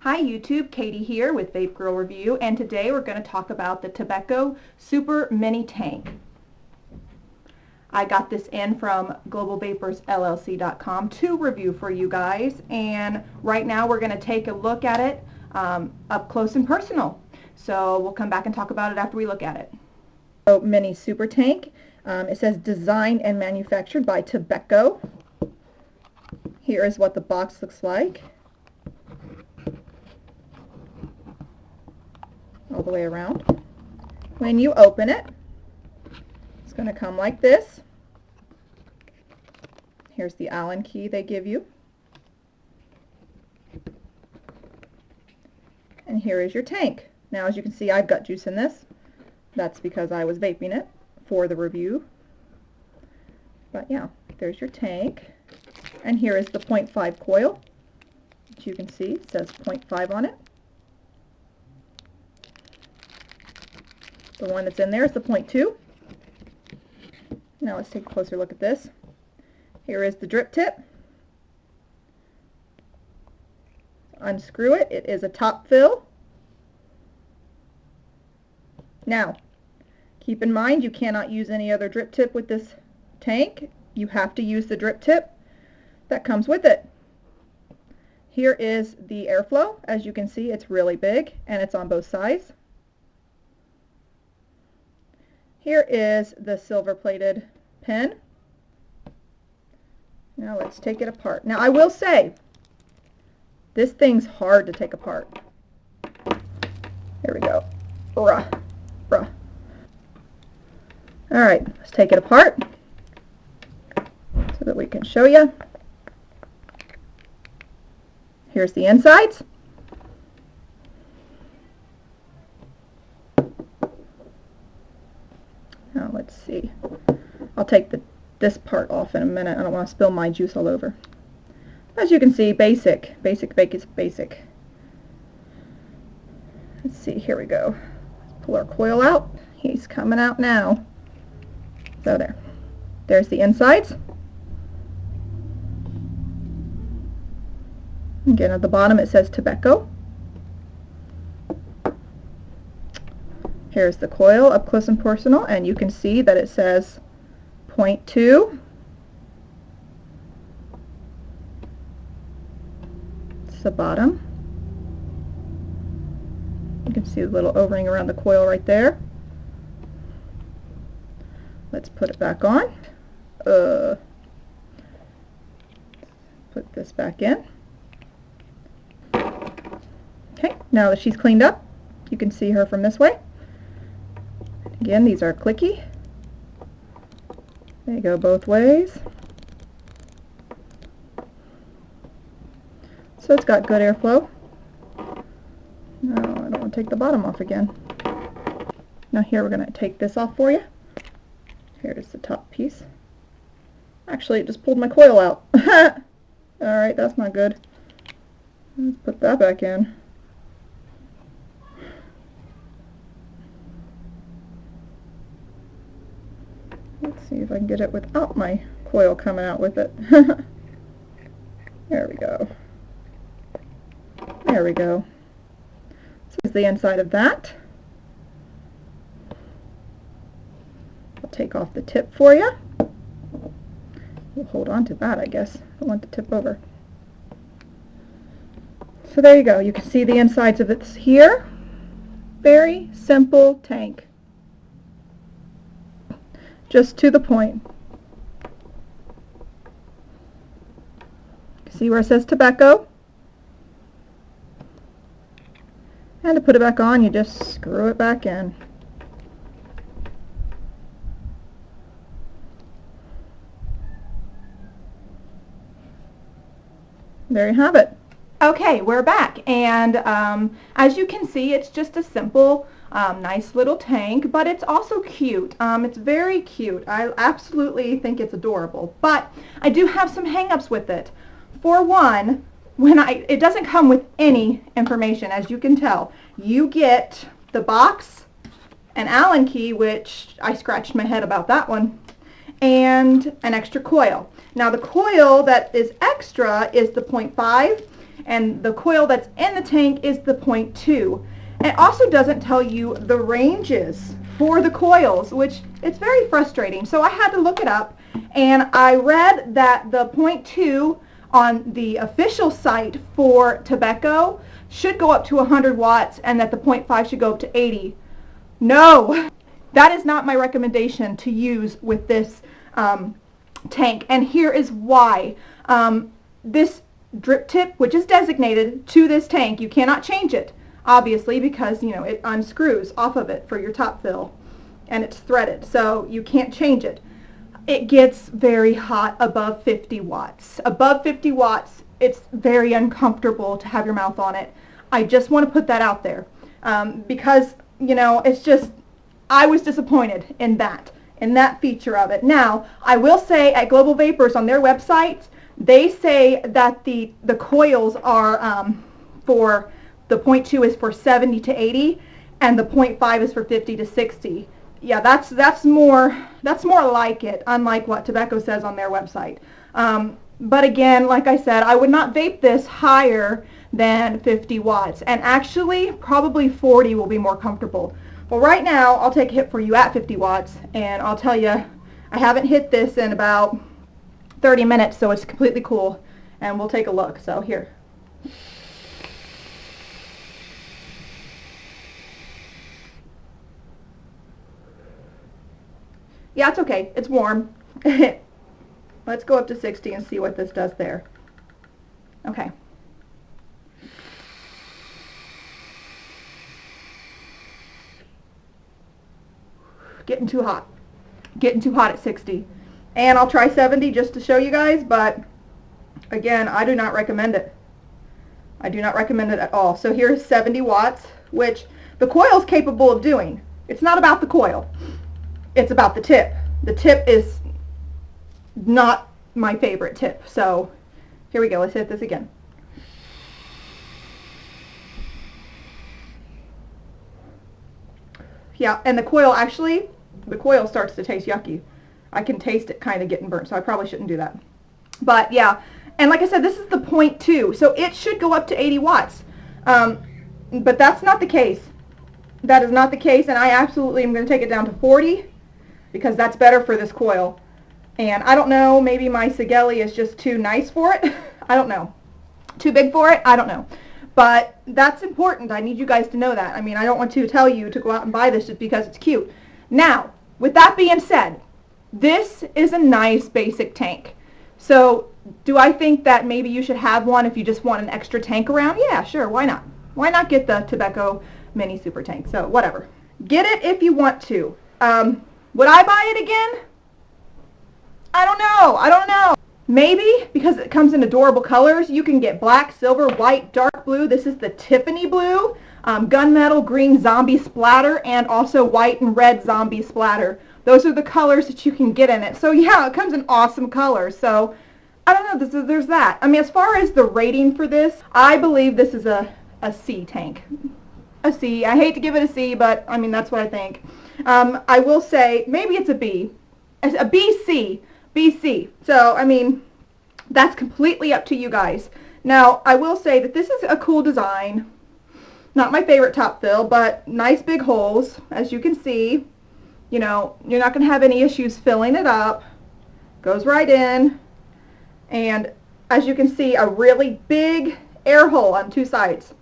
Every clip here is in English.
Hi YouTube, Katie here with Vape Girl Review, and today we're going to talk about the Tobeco Super Mini Tank. I got this in from globalvaporsllc.com to review for you guys, and right now we're going to take a look at it up close and personal. So we'll come back and talk about it after we look at it. So, Mini Super Tank. It says designed and manufactured by Tobeco. Here is what the box looks like. All the way around. When you open it, it's going to come like this. Here's the Allen key they give you. And here is your tank. Now, as you can see, I've got juice in this. That's because I was vaping it for the review. But yeah, there's your tank. And here is the 0.5 coil. As you can see, it says 0.5 on it. The one that's in there is the 0.2. Now let's take a closer look at this. Here is the drip tip. Unscrew it. It is a top fill. Now, keep in mind you cannot use any other drip tip with this tank. You have to use the drip tip that comes with it. Here is the airflow. As you can see, it's really big and it's on both sides. Here is the silver-plated pen. Now let's take it apart. Now I will say, this thing's hard to take apart. Here we go. Bruh. Alright, let's take it apart so that we can show you. Here's the insides. Now let's see. I'll take this part off in a minute. I don't want to spill my juice all over. As you can see, basic is basic. Let's see, here we go. Let's pull our coil out. He's coming out now. So there's the insides. Again, at the bottom it says Tobeco. Here's the coil up close and personal, and you can see that it says 0.2. It's the bottom. You can see the little O-ring around the coil right there. Let's put it back on. Put this back in. Okay, now that she's cleaned up, you can see her from this way. Again, these are clicky. They go both ways. So it's got good airflow. No, I don't want to take the bottom off again. Now here we're going to take this off for you. Here's the top piece. Actually, it just pulled my coil out. Alright, that's not good. Let's put that back in. Let's see if I can get it without my coil coming out with it. There we go. There we go. So this is the inside of that. I'll take off the tip for you. We'll hold on to that, I guess. I don't want the tip over. So there you go. You can see the insides of it here. Very simple tank. Just to the point. See where it says Tobeco? And to put it back on, you just screw it back in. There you have it. Okay, we're back, and as you can see, it's just a simple, nice little tank, but it's also cute. It's very cute. I absolutely think it's adorable, but I do have some hang-ups with it. For one, it doesn't come with any information, as you can tell. You get the box, an Allen key, which I scratched my head about that one, and an extra coil. Now the coil that is extra is the 0.5, and the coil that's in the tank is the 0.2. It also doesn't tell you the ranges for the coils, which it's very frustrating. So I had to look it up, and I read that the 0.2 on the official site for Tobeco should go up to 100 watts and that the 0.5 should go up to 80. No, that is not my recommendation to use with this tank, and here is why. This drip tip, which is designated to this tank, you cannot change it, obviously, because you know it unscrews off of it for your top fill, and it's threaded, so you can't change it. It gets very hot above 50 watts. Above 50 watts, it's very uncomfortable to have your mouth on it. I just want to put that out there because, you know, it's just, I was disappointed in that feature of it. Now, I will say at Global Vapors on their website, they say that the coils are for, the 0.2 is for 70 to 80, and the 0.5 is for 50 to 60. Yeah, that's more like it, unlike what Tobeco says on their website. But again, like I said, I would not vape this higher than 50 watts, and actually probably 40 will be more comfortable. Well, right now I'll take a hit for you at 50 watts, and I'll tell you, I haven't hit this in about 30 minutes, so it's completely cool, and we'll take a look. So here. Yeah, it's okay. It's warm. Let's go up to 60 and see what this does there. Okay. Getting too hot. Getting too hot at 60. And I'll try 70 just to show you guys, but again, I do not recommend it. I do not recommend it at all. So here's 70 watts, which the coil is capable of doing. It's not about the coil. It's about the tip. The tip is not my favorite tip. So here we go. Let's hit this again. Yeah, and the coil actually, the coil starts to taste yucky. I can taste it kind of getting burnt, so I probably shouldn't do that. But yeah, and like I said, this is the 0.2, so it should go up to 80 watts. But that's not the case. That is not the case, and I absolutely am going to take it down to 40 because that's better for this coil. And I don't know, maybe my Sigeli is just too nice for it. I don't know. Too big for it? I don't know. But that's important. I need you guys to know that. I mean, I don't want to tell you to go out and buy this just because it's cute. Now, with that being said, this is a nice basic tank. So, do I think that maybe you should have one if you just want an extra tank around? Yeah, sure, why not? Why not get the Tobeco mini super tank? So, whatever. Get it if you want to. Would I buy it again? I don't know. I don't know. Maybe, because it comes in adorable colors. You can get black, silver, white, dark blue. This is the Tiffany blue, gunmetal, green, zombie splatter, and also white and red zombie splatter. Those are the colors that you can get in it. So yeah, it comes in awesome colors. So I don't know, there's that. I mean, as far as the rating for this, I believe this is a C tank. A C. I hate to give it a C, but I mean, that's what I think. I will say, maybe it's a B. A BC. BC. So, I mean, that's completely up to you guys. Now, I will say that this is a cool design. Not my favorite top fill, but nice big holes, as you can see. You know, you're not going to have any issues filling it up. Goes right in. And as you can see, a really big air hole on two sides.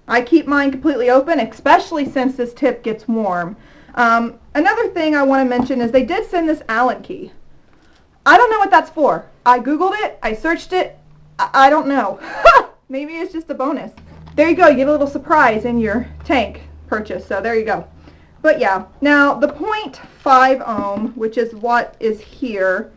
I keep mine completely open, especially since this tip gets warm. Another thing I want to mention is they did send this Allen key. I don't know what that's for. I Googled it. I searched it. I don't know. Maybe it's just a bonus. There you go. You get a little surprise in your tank purchase. So there you go. But yeah. Now the 0.5 ohm, which is what is here,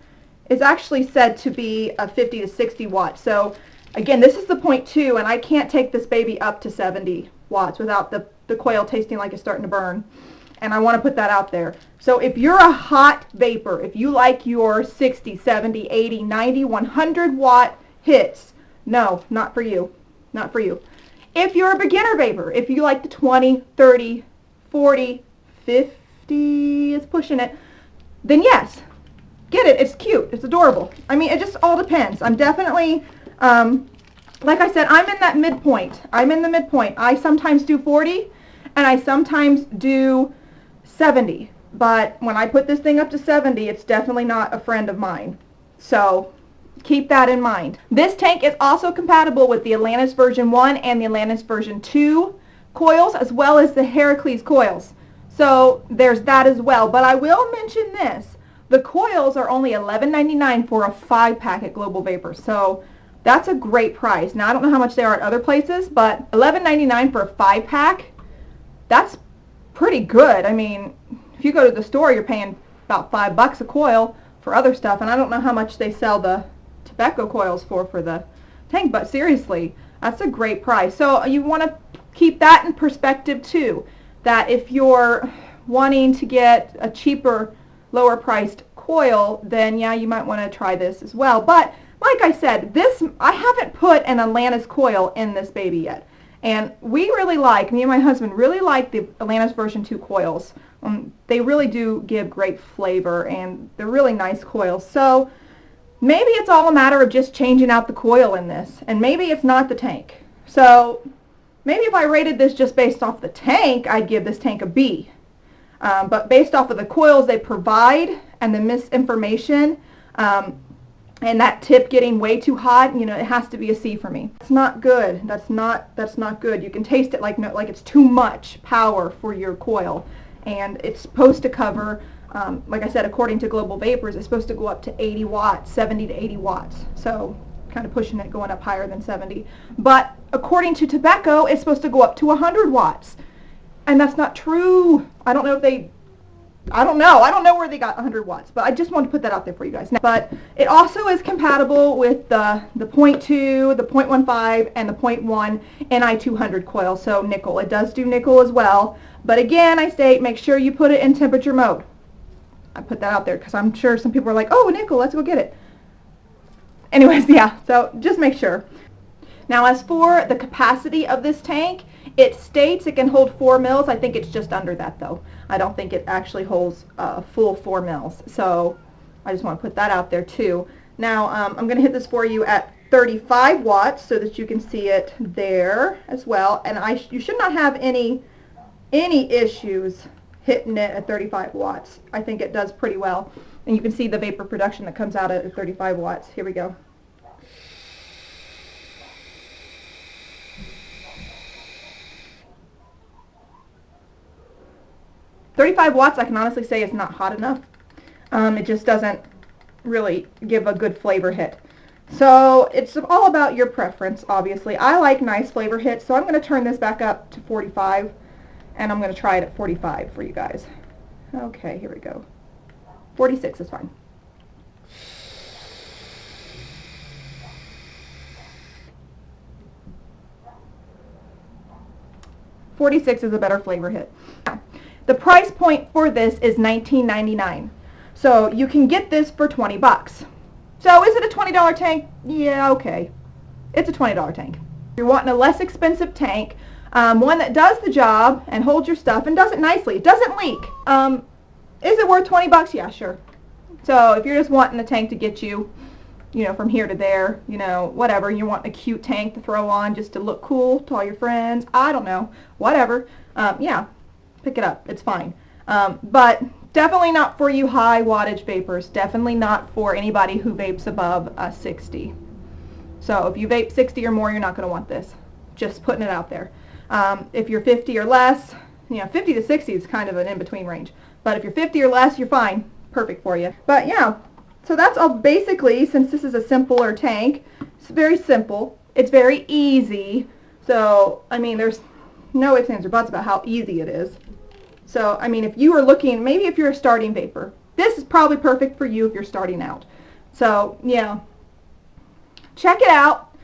is actually said to be a 50 to 60 watts. So again, this is the 0.2, and I can't take this baby up to 70 watts without the coil tasting like it's starting to burn. And I want to put that out there. So if you're a hot vapor, if you like your 60, 70, 80, 90, 100 watt hits, no, not for you. Not for you. If you're a beginner vapor, if you like the 20, 30, 40, 50 is pushing it, then yes, get it. It's cute. It's adorable. I mean, it just all depends. I'm definitely like I said, I'm in that midpoint. I'm in the midpoint. I sometimes do 40 and I sometimes do 70. But when I put this thing up to 70, it's definitely not a friend of mine. So keep that in mind. This tank is also compatible with the Atlantis version 1 and the Atlantis version 2 coils, as well as the Heracles coils. So there's that as well. But I will mention this. The coils are only $11.99 for a 5-pack at Global Vapor. So that's a great price. Now, I don't know how much they are at other places, but $11.99 for a 5-pack, that's pretty good. I mean, if you go to the store, you're paying about $5 a coil for other stuff, and I don't know how much they sell the Tobeco coils for the tank, but seriously, that's a great price. So you want to keep that in perspective too, that if you're wanting to get a cheaper, lower priced coil, then yeah, you might want to try this as well. But like I said, I haven't put an Atlantis coil in this baby yet. And me and my husband really like the Atlantis version 2 coils. They really do give great flavor, and they're really nice coils. So maybe it's all a matter of just changing out the coil in this, and maybe it's not the tank. So maybe if I rated this just based off the tank, I'd give this tank a B. But based off of the coils they provide and the misinformation, and that tip getting way too hot, it has to be a C for me. It's not good. That's not good. You can taste it like it's too much power for your coil, and it's supposed to cover, like I said, according to Global Vapors, it's supposed to go up to 80 watts, 70 to 80 watts. So kind of pushing it, going up higher than 70. But according to Tobeco, it's supposed to go up to 100 watts, and that's not true. I don't know where they got 100 watts, but I just wanted to put that out there for you guys. But it also is compatible with the 0.2, the 0.15, and the 0.1 Ni200 coil, so nickel. It does do nickel as well. But again, I state, make sure you put it in temperature mode. I put that out there because I'm sure some people are like, oh, nickel, let's go get it. Anyways, yeah, so just make sure. Now, as for the capacity of this tank, it states it can hold 4 mils. I think it's just under that, though. I don't think it actually holds a full 4 mils. So I just want to put that out there, too. Now, I'm going to hit this for you at 35 watts so that you can see it there as well. And you should not have any issues hitting it at 35 watts. I think it does pretty well. And you can see the vapor production that comes out at 35 watts. Here we go. $35 I can honestly say is not hot enough. It just doesn't really give a good flavor hit. So it's all about your preference, obviously. I like nice flavor hits, so I'm going to turn this back up to 45, and I'm going to try it at 45 for you guys. Okay, here we go. 46 is fine. $46 is a better flavor hit. The price point for this is $19.99. So you can get this for 20 bucks. So is it a $20 tank? Yeah, okay. It's a $20 tank. If you're wanting a less expensive tank, one that does the job and holds your stuff and does it nicely, it doesn't leak. Is it worth 20 bucks? Yeah, sure. So if you're just wanting a tank to get you, from here to there, whatever, you want a cute tank to throw on just to look cool to all your friends, I don't know, whatever, yeah, pick it up, it's fine. But definitely not for you high wattage vapors, definitely not for anybody who vapes above 60. So if you vape 60 or more, you're not going to want this, just putting it out there. If you're 50 or less, 50 to 60 is kind of an in-between range, but if you're 50 or less, you're fine, perfect for you. But yeah, so that's all basically, since this is a simpler tank, it's very simple, it's very easy, so, I mean, there's no ifs, ands, or buts about how easy it is. So, I mean, if you are looking, maybe if you're a starting vapor, this is probably perfect for you if you're starting out. So, yeah, check it out,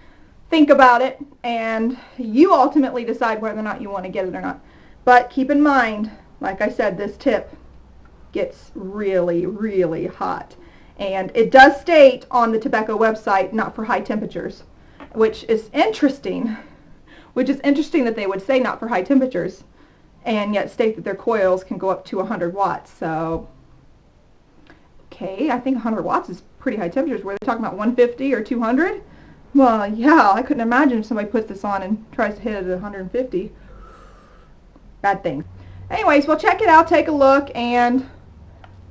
think about it, and you ultimately decide whether or not you want to get it or not. But keep in mind, like I said, this tip gets really, really hot. And it does state on the Tobeco website, not for high temperatures, which is interesting. That they would say not for high temperatures, and yet state that their coils can go up to 100 watts. So, okay, I think 100 watts is pretty high temperatures. Were they talking about 150 or 200? Well, yeah, I couldn't imagine if somebody puts this on and tries to hit it at 150. Bad thing. Anyways, well, check it out, take a look, and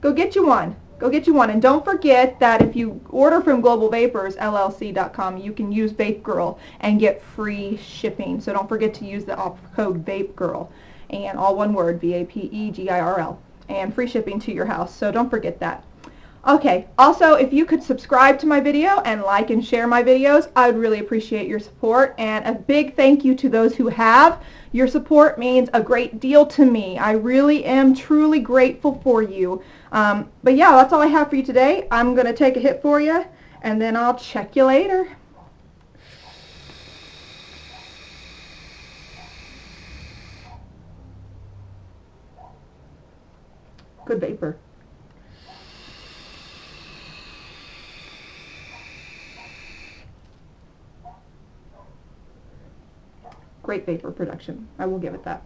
go get you one. Go get you one. And don't forget that if you order from globalvaporsllc.com, you can use Vape Girl and get free shipping. So don't forget to use the offer code Vape Girl, and all one word, VAPEGIRL, and free shipping to your house. So don't forget that. Okay, also if you could subscribe to my video and like and share my videos, I would really appreciate your support, and a big thank you to those who have. Your support means a great deal to me. I really am truly grateful for you. But yeah, that's all I have for you today. I'm going to take a hit for you, and then I'll check you later. Good vapor. Great vapor production. I will give it that.